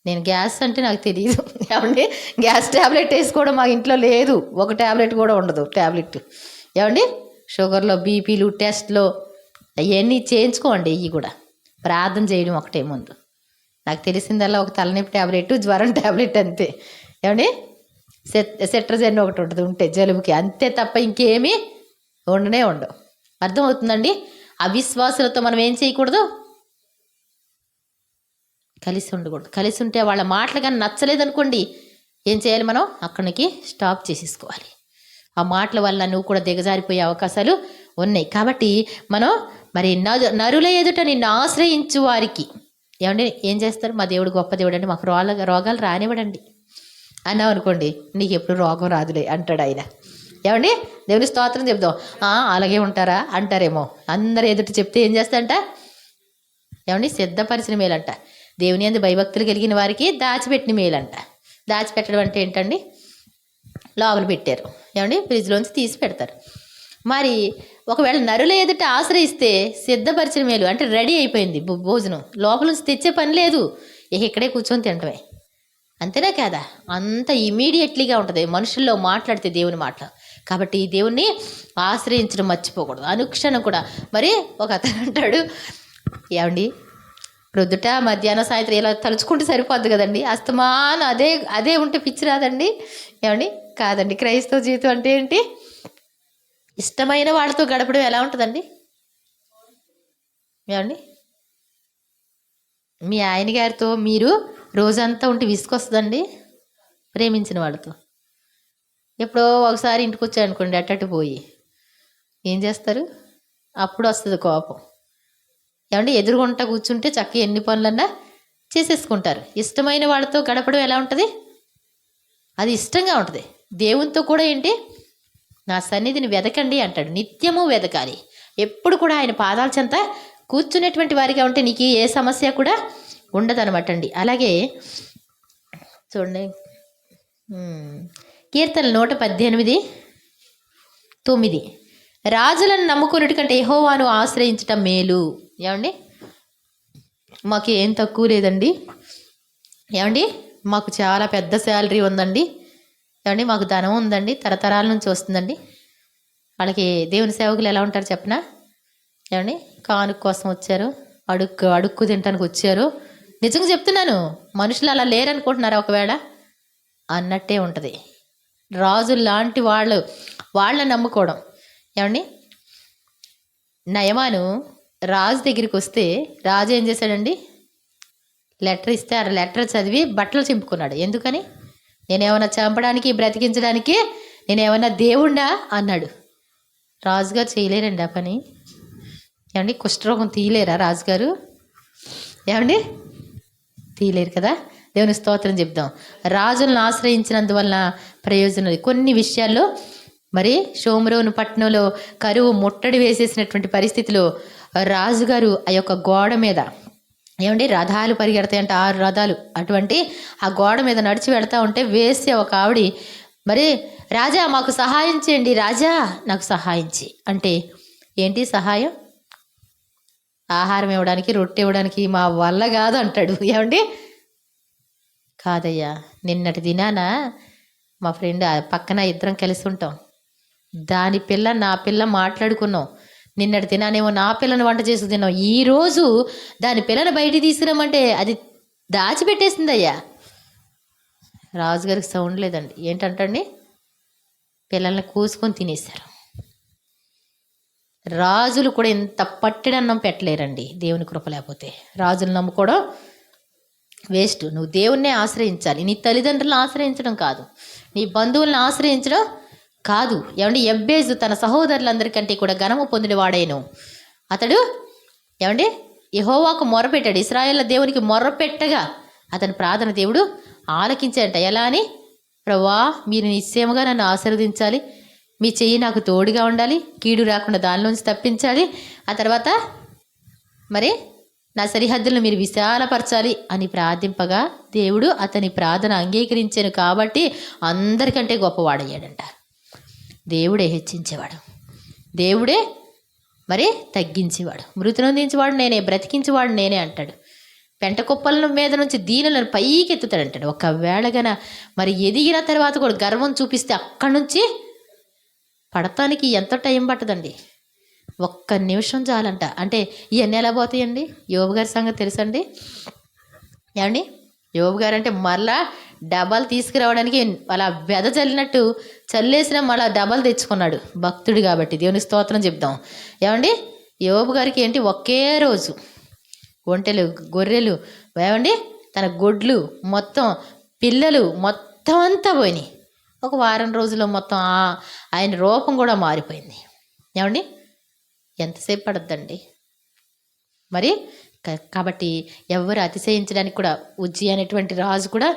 నేను గ్యాస్ అంటే నాకు తెలియదు. ఏమండి, గ్యాస్ ట్యాబ్లెట్ వేసుకోవడం మా ఇంట్లో లేదు, ఒక ట్యాబ్లెట్ కూడా ఉండదు ట్యాబ్లెట్. ఏమండి, షుగర్లో బీపీలు టెస్ట్లో అవన్నీ చేయించుకోండి. ఇవి కూడా ప్రార్థన చేయడం ఒకటే ముందు. నాకు తెలిసిందల్లా ఒక తలనొప్పి ట్యాబ్లెట్, జ్వరం ట్యాబ్లెట్ అంతే. ఏమండి, సెట్రజన్ ఒకటి ఉంటుంది ఉంటే జలుబుకి, అంతే తప్ప ఇంకేమీ ఉండవు. అర్థమవుతుందండి? అవిశ్వాసులతో మనం ఏం చేయకూడదు, కలిసి ఉండకూడదు. కలిసి ఉంటే వాళ్ళ మాటలు కానీ నచ్చలేదనుకోండి, ఏం చేయాలి మనం? అక్కడికి స్టాప్ చేసేసుకోవాలి. ఆ మాటల వల్ల నువ్వు కూడా దిగజారిపోయే అవకాశాలు ఉన్నాయి. కాబట్టి మనం మరి నరుల ఎదుట నిన్ను ఆశ్రయించు వారికి ఏమండి ఏం చేస్తారు? మా దేవుడు గొప్ప దేవుడు అండి, మాకు రోగాలు రానివ్వడండి అన్నావు అనుకోండి, నీకు ఎప్పుడు రోగం రాదులే అంటాడు ఆయన. ఏమండి, దేవుని స్తోత్రం చెప్దాం. అలాగే ఉంటారా అంటారేమో. అందరు ఎదుట చెప్తే ఏం చేస్తాడంట? ఏమండి, సిద్ధపరిచిన మేలంట. దేవుని యందు భయభక్తులు కలిగిన వారికి దాచిపెట్టిన మేలంట. దాచిపెట్టడం అంటే ఏంటండి? లోపల పెట్టారు. ఏమండి, ఫ్రిడ్జ్లోంచి తీసి పెడతారు. మరి ఒకవేళ నరుల ఎదుట ఆశ్రయిస్తే సిద్ధపరిచిన మేలు అంటే రెడీ అయిపోయింది భోజనం, లోపల నుంచి తెచ్చే పని లేదు, ఇక్కడే కూర్చొని తింటమే. అంతేనా కాదా? అంత ఇమీడియట్లీగా ఉంటుంది మనుషుల్లో మాట్లాడితే దేవుని మాటలు. కాబట్టి ఈ దేవుణ్ణి ఆశ్రయించడం మర్చిపోకూడదు అనుక్షణం కూడా. మరి ఒక అతను అంటాడు, ఏమండి ప్రొద్దుట మధ్యాహ్నం సాయంత్రం ఇలా తలుచుకుంటే సరిపోద్ది కదండి, అస్తమానం అదే ఉంటే పిచ్చి రాదండి? ఏమండి, కాదండి. క్రైస్తవ జీవితం అంటే ఏంటి? ఇష్టమైన వాళ్ళతో గడపడం ఎలా ఉంటుందండి? ఏమండి, మీ ఆయన గారితో మీరు రోజంతా ఉంటే విసుకొస్తుందండి? ప్రేమించిన వాళ్ళతో ఎప్పుడో ఒకసారి ఇంటికి వచ్చాయనుకోండి, అట్టట్టు పోయి ఏం చేస్తారు? అప్పుడు వస్తుంది కోపం. ఏమంటే ఎదురుగుంట కూర్చుంటే చక్కగా ఎన్ని పనులన్నా చేసేసుకుంటారు. ఇష్టమైన వాళ్ళతో గడపడం ఎలా ఉంటుంది? అది ఇష్టంగా ఉంటుంది. దేవునితో కూడా ఏంటి? నా సన్నిధిని వెదకండి అంటాడు. నిత్యము వెదకాలి. ఎప్పుడు కూడా ఆయన పాదాల చెంత కూర్చునేటువంటి వారిగా ఉంటే నీకు ఏ సమస్య కూడా ఉండదనమాట అండి. అలాగే చూడండి, కీర్తన 118:9, రాజులను నమ్ముకున్నట్టు కంటే యెహోవాను ఆశ్రయించటం మేలు. ఏమండి, మాకు ఏం తక్కువ లేదండి. ఏమండి, మాకు చాలా పెద్ద శాలరీ ఉందండి. ఏమండి, మాకు ధనం ఉందండి, తరతరాల నుంచి వస్తుందండి. వాళ్ళకి దేవుని సేవకులు ఎలా ఉంటారు చెప్పనా? ఏమండి, కానుక కోసం వచ్చారు, అడుక్కు తినటానికి వచ్చారు. నిజంగా చెప్తున్నాను, మనుషులు అలా లేరనుకుంటున్నారా ఒకవేళ? అన్నట్టే ఉంటుంది. రాజులు లాంటి వాళ్ళని నమ్ముకోవడం. ఏమండి, నయమాను రాజు దగ్గరికి వస్తే రాజు ఏం చేశాడండి? లెటర్ ఇస్తే ఆ లెటర్ చదివి బట్టలు చింపుకున్నాడు. ఎందుకని? నేనేమన్నా చంపడానికి బ్రతికించడానికి నేనేమన్నా దేవుణ్ణా అన్నాడు. రాజుగారు చేయలేరండి ఆ పని. ఏమండి, కుష్ఠరోగం తీయలేరా రాజుగారు? ఏమండి, తీయలేరు కదా. దేవుని స్తోత్రం చెప్దాం. రాజులను ఆశ్రయించినందువలన ప్రయోజనం. కొన్ని విషయాల్లో మరి షోమ్రోను పట్టణంలో కరువు ముట్టడి వేసేసినటువంటి పరిస్థితిలో రాజుగారు ఆ యొక్క గోడ మీద ఏమండి రథాలు పరిగెడతాయంటే 6 రథాలు, అటువంటి ఆ గోడ మీద నడిచి వెళ్తూ ఉంటే వేసే ఒక ఆవిడ మరి రాజా మాకు సహాయం చేయండి, రాజా నాకు సహాయం చేయి అంటే ఏంటి సహాయం? ఆహారం ఇవ్వడానికి, రొట్టె ఇవ్వడానికి మా వల్ల కాదు అంటాడు. ఏమండి, కాదయ్యా, నిన్నటి దినాన మా ఫ్రెండ్ పక్కన ఇద్దరం కలిసి ఉంటాం, దాని పిల్ల నా పిల్ల మాట్లాడుకున్నాం. నిన్నటి దినానేమో నా పిల్లని వంట చేసి తిన్నాం, ఈరోజు దాని పిల్లని బయటికి తీసుకురామంటే అది దాచిపెట్టేసిందయ్యా. రాజుగారికి సౌండ్ లేదండి. ఏంటంటండి, పిల్లల్ని కూసుకొని తినేశారు. రాజులు కూడా ఇంత పట్టెడన్నం పెట్టలేరండి దేవుని కృప లేకపోతే. రాజులు నమ్ముకోవడం వేస్ట్. నువ్వు దేవుణ్ణే ఆశ్రయించాలి. నీ తల్లిదండ్రులను ఆశ్రయించడం కాదు, నీ బంధువులను ఆశ్రయించడం కాదు. ఏమండి, ఎబ్బేజు తన సహోదరులందరికంటే కూడా ఘనము పొందిన వాడేను. అతడు ఏమండి యెహోవాకు మొర్రపెట్టాడు. ఇశ్రాయేలు దేవునికి మొర్రపెట్టగా అతని ప్రార్థన దేవుడు ఆలకించాడంట. ఎలా అని? ప్రభువా మీరు నిశ్చయముగా నన్ను ఆశీర్వదించాలి, మీ చెయ్యి నాకు తోడుగా ఉండాలి, కీడు రాకుండా దానిలోంచి తప్పించాలి. ఆ తర్వాత మరి నా సరిహద్దులను మీరు విశాలపరచాలి అని ప్రార్థింపగా దేవుడు అతని ప్రార్థన అంగీకరించాను కాబట్టి అందరికంటే గొప్పవాడయ్యాడంట. దేవుడే హెచ్చించేవాడు, దేవుడే మరి తగ్గించేవాడు. మృతునందించేవాడు నేనే, బ్రతికించేవాడు నేనే అంటాడు. పెంట కుప్పల మీద నుంచి దీనులను పైకి ఎత్తుతాడంటాడు. ఒకవేళ గన మరి ఎదిగిన తర్వాత కూడా గర్వం చూపిస్తే అక్కడి నుంచి పడటానికి ఎంత టైం పట్టదండి, ఒక్క నిమిషం చాలంట. అంటే ఇవన్నీ ఎలా పోతాయండి? యోబు గారి సంగతి తెలుసండి ఏమండి? యోబు గారు అంటే మళ్ళా డబల్ తీసుకురావడానికి అలా చల్లినట్టు చల్లేసిన మళ్ళా డబల్ తెచ్చుకున్నాడు భక్తుడు కాబట్టి. దేవుని స్తోత్రం చెప్దాం. ఏమండి? యోబు గారికి ఏంటి, ఒకే రోజు ఒంటెలు, గొర్రెలు, ఏమండి తన గొడ్లు మొత్తం, పిల్లలు మొత్తం అంతా పోయినాయి. ఒక వారం రోజుల్లో మొత్తం ఆయన రూపం కూడా మారిపోయింది. ఏమండి? ఎంతసేపు పడద్దండి మరి. కాబట్టి ఎవరు అతిశయించడానికి కూడా, ఉజ్జి అనేటువంటి రాజు కూడా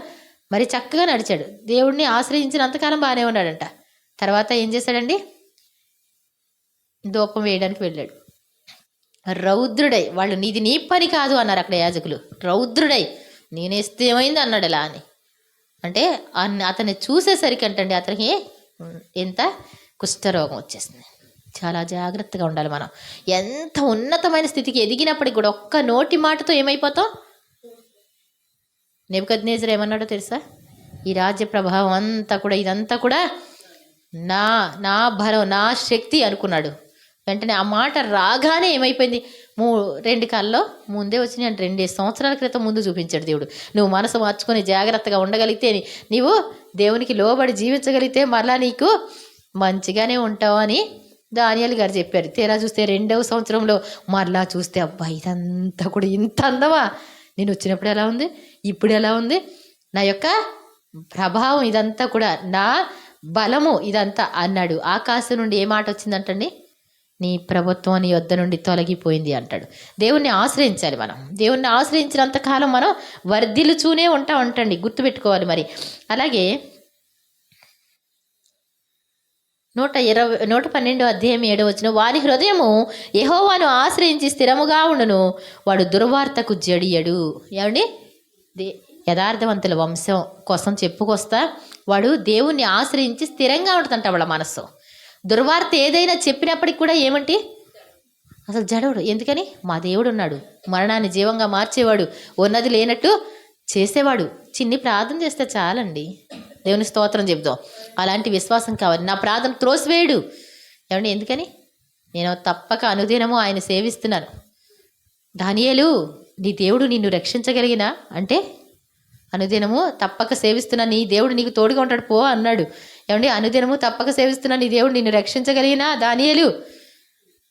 మరి చక్కగా నడిచాడు. దేవుడిని ఆశ్రయించినంతకాలం బాగానే ఉన్నాడంట. తర్వాత ఏం చేశాడండి? ధూపం వేయడానికి వెళ్ళాడు. రౌద్రుడై, వాళ్ళు నీది నీ పని కాదు అన్నారు అక్కడ యాజకులు. రౌద్రుడై నేనేస్తే ఏమైంది అన్నాడు ఇలా అని. అంటే అతన్ని చూసేసరికి అంటండి అతనికి ఎంత కుష్ఠరోగం వచ్చేసింది. చాలా జాగ్రత్తగా ఉండాలి మనం. ఎంత ఉన్నతమైన స్థితికి ఎదిగినప్పటికి కూడా ఒక్క నోటి మాటతో ఏమైపోతాం? నెబుకద్నెజరు ఏమన్నాడో తెలుసా? ఈ రాజ్య ప్రభావం అంతా కూడా, ఇదంతా కూడా నా బలం, నా శక్తి అనుకున్నాడు. వెంటనే ఆ మాట రాగానే ఏమైపోయింది? 2 కాల్లో ముందే వచ్చినాయి అంటే 2 సంవత్సరాల క్రితం ముందు చూపించాడు దేవుడు. నువ్వు మనసు మార్చుకొని జాగ్రత్తగా ఉండగలిగితే, నీవు దేవునికి లోబడి జీవించగలిగితే మరలా నీకు మంచిగానే ఉంటావు అని దానియేలు గారు చెప్పారు. తీరా చూస్తే 2వ సంవత్సరంలో మరలా చూస్తే అబ్బా ఇదంతా కూడా ఇంత అందమా? నేను వచ్చినప్పుడు ఎలా ఉంది, ఇప్పుడు ఎలా ఉంది? నా యొక్క ప్రభావం ఇదంతా కూడా, నా బలము ఇదంతా అన్నాడు. ఆకాశం నుండి ఏ మాట వచ్చిందంటండి? నీ ప్రభుత్వం నీ యొద్ద నుండి తొలగిపోయింది అంటాడు. దేవుణ్ణి ఆశ్రయించాలి మనం. దేవుణ్ణి ఆశ్రయించినంతకాలం మనం వర్ధిల్లుచూనే ఉంటాండి, గుర్తుపెట్టుకోవాలి. మరి అలాగే 112 అధ్యాయం 7వ వచనం, వాని హృదయము యెహోవాను ఆశ్రయించి స్థిరముగా ఉండును, వాడు దుర్వార్తకు జడియడు. ఏమండి? యథార్థవంతుల వంశం కోసం చెప్పుకొస్తా వాడు దేవుణ్ణి ఆశ్రయించి స్థిరంగా ఉంటుందంట వాళ్ళ మనస్సు. దుర్వార్త ఏదైనా చెప్పినప్పటికి కూడా ఏమంటే అసలు జడవడు. ఎందుకని? మా దేవుడు ఉన్నాడు, మరణాన్ని జీవంగా మార్చేవాడు, ఉన్నది లేనట్టు చేసేవాడు. చిన్ని ప్రార్థన చేస్తే చాలండి. దేవుని స్తోత్రం చెప్దాం. అలాంటి విశ్వాసం కావాలి. నా ప్రార్థన త్రోసివేయడు. ఏమండి? ఎందుకని? నేను తప్పక అనుదినము ఆయన సేవిస్తున్నాను. దానియేలు, నీ దేవుడు నిన్ను రక్షించగలిగినా అంటే అనుదినము తప్పక సేవిస్తున్నా, నీ దేవుడు నీకు తోడుగా ఉంటాడు పో అన్నాడు. ఏమండి? అనుదినము తప్పక సేవిస్తున్నా, నీ దేవుడు నిన్ను రక్షించగలిగినా దానియేలు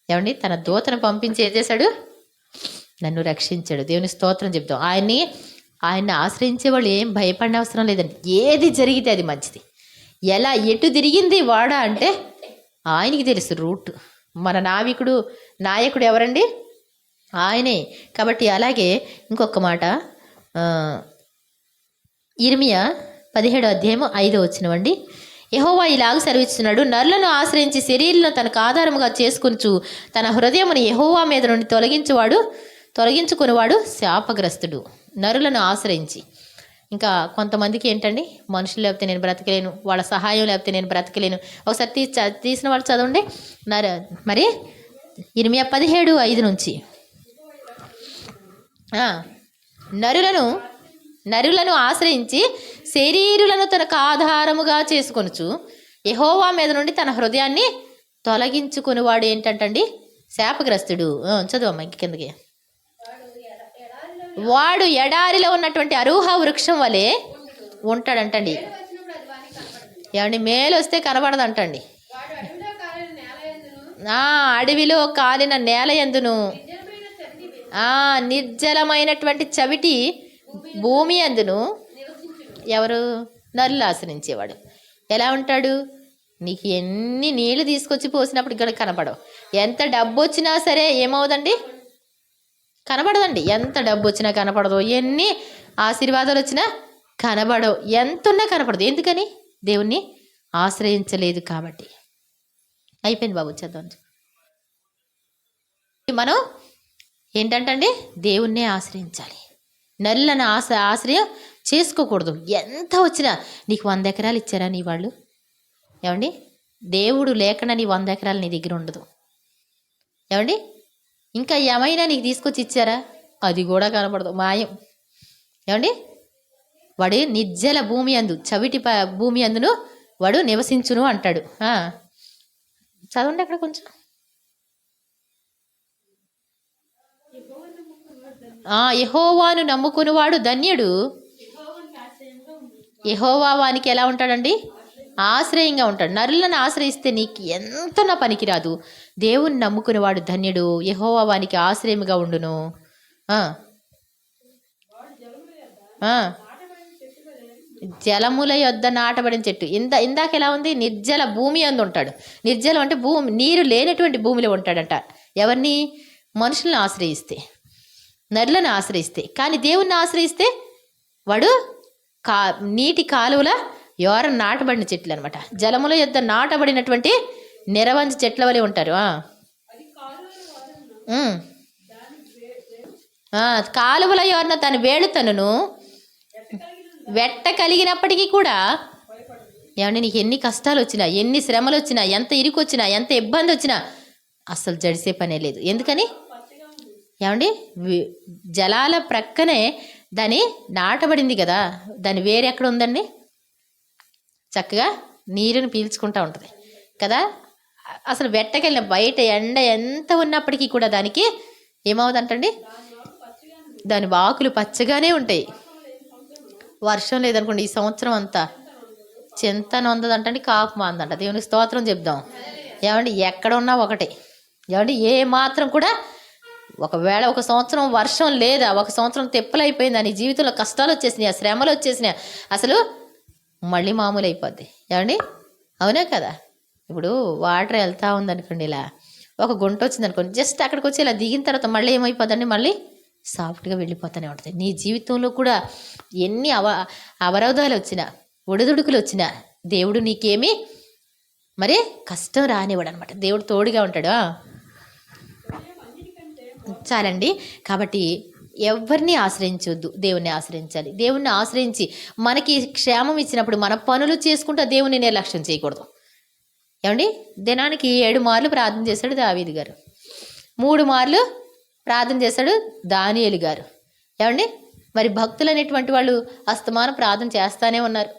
ఏమండి తన దూతను పంపించి ఏం చేశాడు? నన్ను రక్షించాడు. దేవుని స్తోత్రం చెప్దాం. ఆయన్ని ఆశ్రయించే వాళ్ళు ఏం భయపడిన అవసరం లేదండి. ఏది జరిగితే అది మంచిది. ఎలా ఎటు తిరిగింది వాడ అంటే ఆయనకి తెలుసు రూట్. మన నాయకుడు ఎవరండి? ఆయనే. కాబట్టి అలాగే ఇంకొక మాట, ఇర్మియా 17వ అధ్యాయం 5వ వచనం, యెహోవా ఇలాగ సెలవిస్తున్నాడు, నరులను ఆశ్రయించి శరీరంలో తనకు ఆధారముగా చేసుకొనుచు తన హృదయమును యెహోవా మీద నుండి తొలగించుకునేవాడు శాపగ్రస్తుడు. నరులను ఆశ్రయించి. ఇంకా కొంతమందికి ఏంటండి, మనుషులు లేకపోతే నేను బ్రతకలేను, వాళ్ళ సహాయం లేకపోతే నేను బ్రతకలేను. ఒకసారి తీసిన వాళ్ళు చదవండి. మరి ఇర్మియా 17:5 నుంచి, నరులను ఆశ్రయించి శరీరులను తనకు ఆధారముగా చేసుకొనుచు యెహోవా మీద నుండి తన హృదయాన్ని తొలగించుకునేవాడు ఏంటంటండి? శాపగ్రస్తుడు. చదువమ్మా ఇంక కిందకి. వాడు ఎడారిలో ఉన్నటువంటి అరూహ వృక్షం వలె ఉంటాడంటండి. ఏమండి? మేలు వస్తే కనబడదంటండి. అడవిలో కాలిన నేల యందును, నిర్జలమైనటువంటి చవిటి భూమి అందును ఎవరు? నరులు ఆశ్రయించేవాడు. ఎలా ఉంటాడు? నీకు ఎన్ని నీళ్లు తీసుకొచ్చి పోసినప్పుడు ఇక్కడ కనపడవు. ఎంత డబ్బు వచ్చినా సరే ఏమవుదండి? కనబడదండి. ఎంత డబ్బు వచ్చినా కనపడదు, ఎన్ని ఆశీర్వాదాలు వచ్చినా కనబడవు, ఎంతున్నా కనపడదు. ఎందుకని? దేవుణ్ణి ఆశ్రయించలేదు కాబట్టి. అయిపోయింది బాబు, చదవండి. మనం ఏంటంటే దేవుణ్ణే ఆశ్రయించాలి. నరులను ఆశ్రయం చేసుకోకూడదు. ఎంత వచ్చినా నీకు 100 ఎకరాలు ఇచ్చారా నీ వాళ్ళు? ఏమండి, దేవుడు లేకుండా నీ 100 ఎకరాలు నీ దగ్గర ఉండదు. ఏమండి, ఇంకా ఏమైనా నీకు తీసుకొచ్చి ఇచ్చారా? అది కూడా కనపడదు, మాయం. ఏమండి, వాడు నిర్జల భూమి అందు, చవిటి భూమి అందును వాడు నివసించును అంటాడు. చదవండి అక్కడ కొంచెం. యెహోవాను నమ్ముకునివాడు ధన్యుడు. యెహోవా వానికి ఎలా ఉంటాడండి? ఆశ్రయంగా ఉంటాడు. నరులను ఆశ్రయిస్తే నీకు ఎంత నా పనికిరాదు. దేవుని నమ్ముకునేవాడు ధన్యుడు, యెహోవా వానికి ఆశ్రయముగా ఉండును. జలముల యొద్ద నాటబడిన చెట్టు. ఇందాక ఎలా ఉంది? నిర్జల భూమి అందు ఉంటాడు. నిర్జలం అంటే భూమి, నీరు లేనటువంటి భూమిలో ఉంటాడంట. ఎవరిని? మనుషులను ఆశ్రయిస్తే, నరులను ఆశ్రయిస్తే. కానీ దేవుణ్ణి ఆశ్రయిస్తే వాడు నీటి కాలువల ఎవరు నాటబడిన చెట్లు అనమాట. జలముల యొద్ద నాటబడినటువంటి నిరవంజి చెట్ల వలె ఉంటారు. కాలువల ఎవరిన తన వేడుతను వెట్ట కలిగినప్పటికీ కూడా, ఏమంటే నీకు ఎన్ని కష్టాలు వచ్చినా, ఎన్ని శ్రమలు వచ్చినా, ఎంత ఇరుకు వచ్చినా, ఎంత ఇబ్బంది వచ్చినా అస్సలు జడిసే పనే లేదు. ఎందుకని? ఏమండి, జలాల ప్రక్కనే దాని నాటబడింది కదా, దాని వేరు ఎక్కడ ఉందండి? చక్కగా నీరుని పీల్చుకుంటూ ఉంటుంది కదా. అసలు వెట్టకెళ్ళిన బయట ఎండ ఎంత ఉన్నప్పటికీ కూడా దానికి ఏమవుతుందంటండి? దాని ఆకులు పచ్చగానే ఉంటాయి. వర్షం లేదనుకోండి ఈ సంవత్సరం అంతా చింతన ఉందంటండి, కాపు మాందంట. దేవునికి స్తోత్రం చెప్దాం. ఏమండి, ఎక్కడ ఉన్నా ఒకటే. ఏమండి, ఏ మాత్రం కూడా ఒకవేళ ఒక సంవత్సరం వర్షం లేదా, ఒక సంవత్సరం తెప్పలైపోయింది, నీ జీవితంలో కష్టాలు వచ్చేసినాయి, శ్రమలు వచ్చేసినాయి, అసలు మళ్ళీ మామూలు అయిపోద్ది. ఏమండి, అవునా కదా? ఇప్పుడు వాటర్ వెళ్తూ ఉందనుకోండి, ఇలా ఒక గుంట వచ్చింది అనుకోండి, జస్ట్ అక్కడికి వచ్చి ఇలా దిగిన తర్వాత మళ్ళీ ఏమైపోద్దండి? మళ్ళీ సాఫ్ట్గా వెళ్ళిపోతూనే ఉంటుంది. నీ జీవితంలో కూడా ఎన్ని అవరోధాలు వచ్చినా, ఒడిదుడుకులు వచ్చినా దేవుడు నీకేమీ మరి కష్టం రానివ్వడు అనమాట. దేవుడు తోడుగా ఉంటాడు. చాలండి. కాబట్టి ఎవరిని ఆశ్రయించొద్దు, దేవుణ్ణి ఆశ్రయించాలి. దేవుణ్ణి ఆశ్రయించి మనకి క్షేమం ఇచ్చినప్పుడు మన పనులు చేసుకుంటూ దేవుని నిర్లక్ష్యం చేయకూడదు. ఏమండి, దినానికి 7 మార్లు ప్రార్థన చేశాడు దావీదు గారు, 3 మార్లు ప్రార్థన చేశాడు దానియేలు గారు. ఏమండి, మరి భక్తులు అనేటువంటి వాళ్ళు అస్తమానం ప్రార్థన చేస్తూనే ఉన్నారు.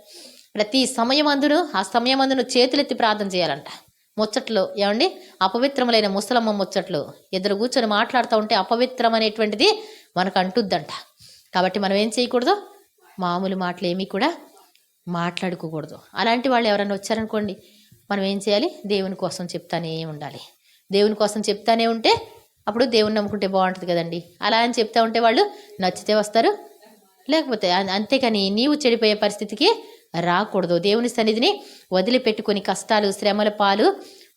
ప్రతి సమయమందును ఆ సమయమందును చేతులెత్తి ప్రార్థన చేయాలంట. ముచ్చట్లు, ఏమండి, అపవిత్రములైన ముసలమ్మ ముచ్చట్లు ఇద్దరు కూర్చొని మాట్లాడుతూ ఉంటే అపవిత్రం అనేటువంటిది మనకు అంటుద్దంట. కాబట్టి మనం ఏం చేయకూడదు? మామూలు మాటలు ఏమీ కూడా మాట్లాడుకోకూడదు. అలాంటి వాళ్ళు ఎవరైనా వచ్చారనుకోండి, మనం ఏం చేయాలి? దేవుని కోసం చెప్తానే ఉండాలి. దేవుని కోసం చెప్తానే ఉంటే అప్పుడు దేవుని నమ్ముకుంటే బాగుంటుంది కదండి. అలా అని చెప్తా ఉంటే వాళ్ళు నచ్చితే వస్తారు, లేకపోతే అంతేకాని నీవు చెడిపోయే పరిస్థితికి రాకూడదు. దేవుని సన్నిధిని వదిలిపెట్టుకొని కష్టాలు శ్రమల పాలు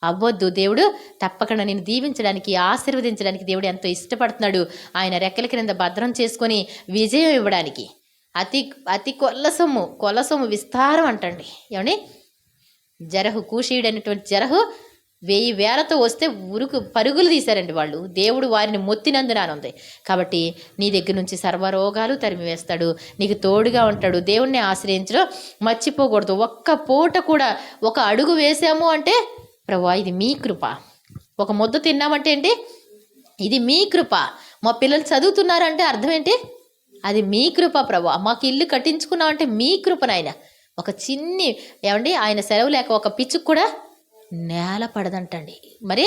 అవ్వద్దు. దేవుడు తప్పకుండా నేను దీవించడానికి, ఆశీర్వదించడానికి దేవుడు ఎంతో ఇష్టపడుతున్నాడు. ఆయన రెక్కల క్రింద భద్రం చేసుకొని విజయం ఇవ్వడానికి. అతి కొల్ల సొమ్ము విస్తారం అంటండి. ఏమని? జరహు, కూషీయుడు అనేటువంటి జరహు 1000 వస్తే పరుగులు తీశారండి వాళ్ళు. దేవుడు వారిని మొత్తినందున ఉంది. కాబట్టి నీ దగ్గర నుంచి సర్వరోగాలు తరిమివేస్తాడు, నీకు తోడుగా ఉంటాడు. దేవుణ్ణి ఆశ్రయించడం మర్చిపోకూడదు. ఒక్క పూట కూడా ఒక అడుగు వేసాము అంటే ప్రభువా ఇది మీ కృప. ఒక ముద్ద తిన్నామంటే ఏంటి? ఇది మీ కృప. మా పిల్లలు చదువుతున్నారంటే అర్థం ఏంటి? అది మీ కృప ప్రభువా. మాకు ఇల్లు కట్టించుకున్నామంటే మీ కృప నాయన. ఒక చిన్ని, ఏమండి, ఆయన సెలవు లేక ఒక పిచ్చుకు కూడా నేల పడదంటండి. మరి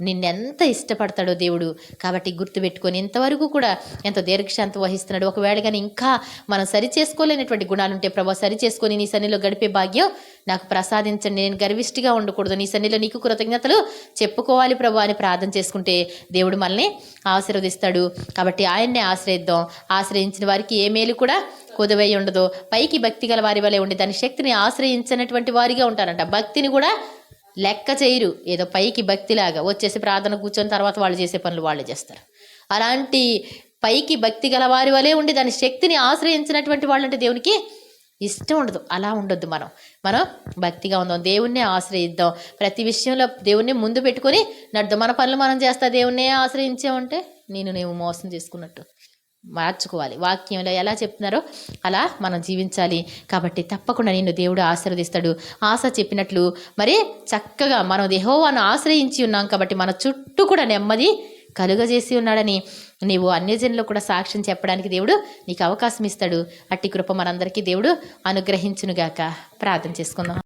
నిన్నెంత ఇష్టపడతాడో దేవుడు. కాబట్టి గుర్తుపెట్టుకొని ఇంతవరకు కూడా ఎంతో దీర్ఘశాంతి వహిస్తున్నాడు. ఒకవేళ కానీ ఇంకా మనం సరి చేసుకోలేనటువంటి గుణాలు ఉంటే ప్రభా సరి చేసుకొని నీ సన్నిధిలో గడిపే భాగ్యం నాకు ప్రసాదించండి. నేను గర్విష్టిగా ఉండకూడదు, నీ సన్నిధిలో నీకు కృతజ్ఞతలు చెప్పుకోవాలి ప్రభా అని ప్రార్థన చేసుకుంటే దేవుడు మనల్ని ఆశీర్వదిస్తాడు. కాబట్టి ఆయన్నే ఆశ్రయిద్దాం. ఆశ్రయించిన వారికి ఏ మేలు కూడా కొదువై ఉండదు. పైకి భక్తి గల వారి వలె ఉండి దాని శక్తిని ఆశ్రయించినటువంటి వారిగా ఉంటారంట. భక్తిని కూడా లెక్క చేయరు. ఏదో పైకి భక్తిలాగా వచ్చేసి ప్రార్థన కూర్చొని తర్వాత వాళ్ళు చేసే పనులు వాళ్ళే చేస్తారు. అలాంటి పైకి భక్తి గల వారి వలె ఉండి దాని శక్తిని ఆశ్రయించినటువంటి వాళ్ళంటే దేవునికి ఇష్టం ఉండదు. అలా ఉండొద్దు. మనం భక్తిగా ఉందాం, దేవుణ్ణే ఆశ్రయిద్దాం. ప్రతి విషయంలో దేవుణ్ణి ముందు పెట్టుకొని నడుద్దాం. మన పనులు మనం చేస్తా దేవుణ్ణే ఆశ్రయించామంటే నీవు మోసం చేసుకున్నట్టు మార్చుకోవాలి. వాక్యంలో ఎలా చెప్తున్నారో అలా మనం జీవించాలి. కాబట్టి తప్పకుండా నిన్ను దేవుడు ఆశీర్వదిస్తాడు. ఆశ చెప్పినట్లు మరి చక్కగా మనం యెహోవాను ఆశ్రయించి ఉన్నాం కాబట్టి మన చుట్టూ కూడా నెమ్మది కలుగజేసి ఉన్నాడని నీవు అన్యజనులు కూడా సాక్ష్యం చెప్పడానికి దేవుడు నీకు అవకాశం ఇస్తాడు. అట్టి కృప మనందరికీ దేవుడు అనుగ్రహించునుగాక. ప్రార్థన చేసుకుందాం.